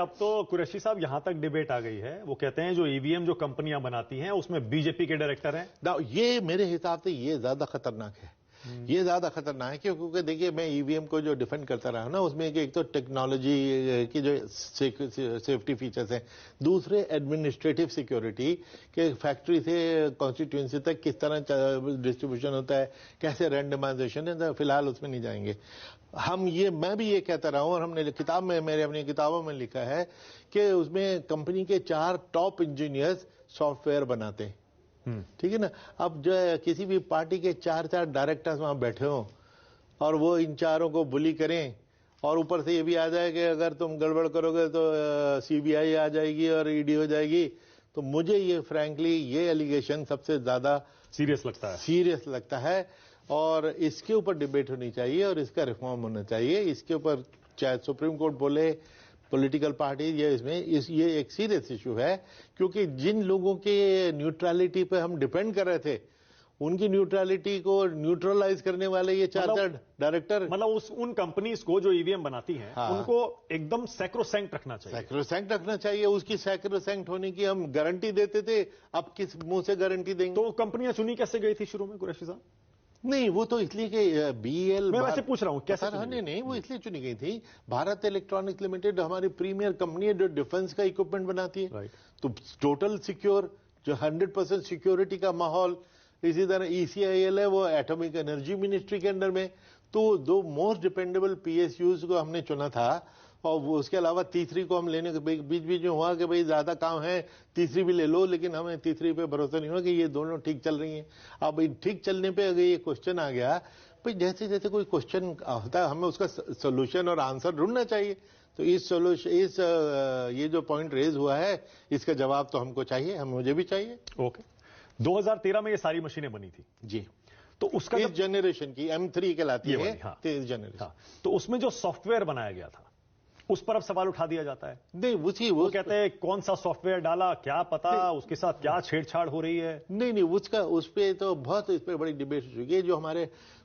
अब तो कुरैशी साहब यहां तक डिबेट आ गई है, वो कहते हैं जो ईवीएम जो कंपनियां बनाती हैं उसमें बीजेपी के डायरेक्टर हैं। ये मेरे हिसाब से ये ज्यादा खतरनाक है। ये ज्यादा खतरनाक है क्योंकि देखिए, मैं ईवीएम को जो डिफेंड करता रहा ना, उसमें एक तो टेक्नोलॉजी की जो सेफ्टी फीचर्स हैं, दूसरे एडमिनिस्ट्रेटिव सिक्योरिटी के फैक्ट्री से कॉन्स्टिट्यूंसी तक किस तरह डिस्ट्रीब्यूशन होता है, कैसे रैंडमाइजेशन है, तो फिलहाल उसमें नहीं जाएंगे हम। मैं भी ये कहता रहा हूं, और हमने किताब में, मेरे अपनी किताबों में लिखा है कि उसमें कंपनी के 4 टॉप इंजीनियर्स सॉफ्टवेयर बनाते हैं, ठीक है ना। अब जो है, किसी भी पार्टी के 4 डायरेक्टर्स वहां बैठे हों और वो इन चारों को बुली करें, और ऊपर से ये भी आ जाए कि अगर तुम गड़बड़ करोगे तो सीबीआई आ जाएगी और ईडी हो जाएगी, तो मुझे ये फ्रैंकली ये एलिगेशन सबसे ज्यादा सीरियस लगता है। और इसके ऊपर डिबेट होनी चाहिए और इसका रिफॉर्म होना चाहिए। इसके ऊपर चाहे सुप्रीम कोर्ट बोले, पॉलिटिकल पार्टी, ये एक सीरियस इशू है, क्योंकि जिन लोगों के न्यूट्रलिटी पे हम डिपेंड कर रहे थे, उनकी न्यूट्रलिटी को न्यूट्रलाइज करने वाले ये 4 डायरेक्टर, मतलब उन कंपनीज को जो ईवीएम बनाती हैं, हाँ, उनको एकदम सैक्रोसैंक्ट रखना चाहिए। सैक्रोसैंक्ट रखना चाहिए। उसकी सैक्रोसैंक्ट होने की हम गारंटी देते थे, अब किस मुंह से गारंटी देंगे? तो कंपनियां चुनी कैसे गई थी शुरू में कुरैशी साहब? नहीं, वो तो इसलिए कि बीएल, मैं वैसे पूछ रहा हूं कैसे नहीं, वो इसलिए चुनी गई थी। भारत इलेक्ट्रॉनिक्स लिमिटेड हमारी प्रीमियर कंपनी है जो डिफेंस का इक्विपमेंट बनाती है, तो टोटल सिक्योर, जो 100% सिक्योरिटी का माहौल। इसी तरह ईसीआईएल है, वो एटॉमिक एनर्जी मिनिस्ट्री के अंडर में। तो 2 मोस्ट डिपेंडेबल पीएसयूज को हमने चुना था, और वो उसके अलावा तीसरी को हम लेने के बीच में हुआ कि भाई ज्यादा काम है, तीसरी भी ले लो, लेकिन हमें तीसरी पे भरोसा नहीं हुआ कि ये दोनों ठीक चल रही हैं। अब ठीक चलने पे अगर ये क्वेश्चन आ गया, भाई जैसे जैसे कोई क्वेश्चन होता है, हमें उसका सोल्यूशन और आंसर ढूंढना चाहिए। तो ये जो पॉइंट रेज हुआ है, इसका जवाब तो हमको चाहिए, मुझे भी चाहिए। ओके, 2013 में ये सारी मशीनें बनी थी जी, तो उसका इस जनरेशन की M3 कहलाती है, हाँ, इस जनरेशन। हाँ, तो उसमें जो सॉफ्टवेयर बनाया गया था, उस पर अब सवाल उठा दिया जाता है। नहीं, वो कहते हैं कौन सा सॉफ्टवेयर डाला, क्या पता उसके साथ क्या छेड़छाड़ हो रही है। नहीं, उस पे तो बहुत, इस पे बड़ी डिबेट हो चुकी है। जो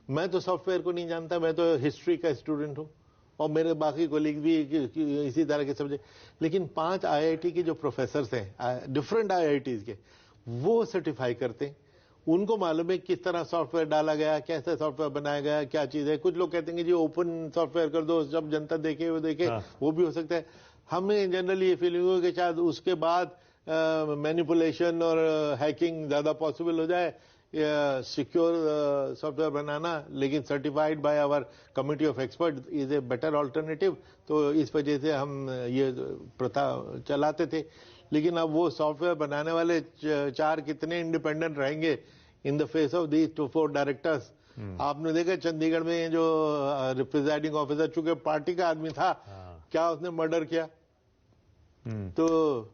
मैं तो सॉफ्टवेयर को नहीं जानता, मैं तो हिस्ट्री का स्टूडेंट हूं, और मेरे बाकी कोलीग भी इसी तरह के सब्जेक्ट। लेकिन 5 आईआईटी के जो प्रोफेसर हैं, डिफरेंट आईआईटीज के, वो सर्टिफाई करते हैं। उनको मालूम है किस तरह सॉफ्टवेयर डाला गया, कैसे सॉफ्टवेयर बनाया गया, क्या चीज है। कुछ लोग कहते हैं कि जी ओपन सॉफ्टवेयर कर दो, जब जनता देखे वो देखे, वो भी हो सकता है। हमें जनरली ये फीलिंग हो कि शायद उसके बाद मैनिपुलेशन और हैकिंग ज्यादा पॉसिबल हो जाए, सिक्योर सॉफ्टवेयर बनाना, लेकिन certified by our committee of expert is a better alternative. तो इस वजह से हम ये प्रथा चलाते थे। लेकिन अब वो सॉफ्टवेयर बनाने वाले 4 कितने इंडिपेंडेंट रहेंगे in the face of these 2-4 directors? आपने देखा चंडीगढ़ में जो प्रिजाइडिंग ऑफिसर, चूंकि पार्टी का आदमी था, क्या उसने मर्डर किया? तो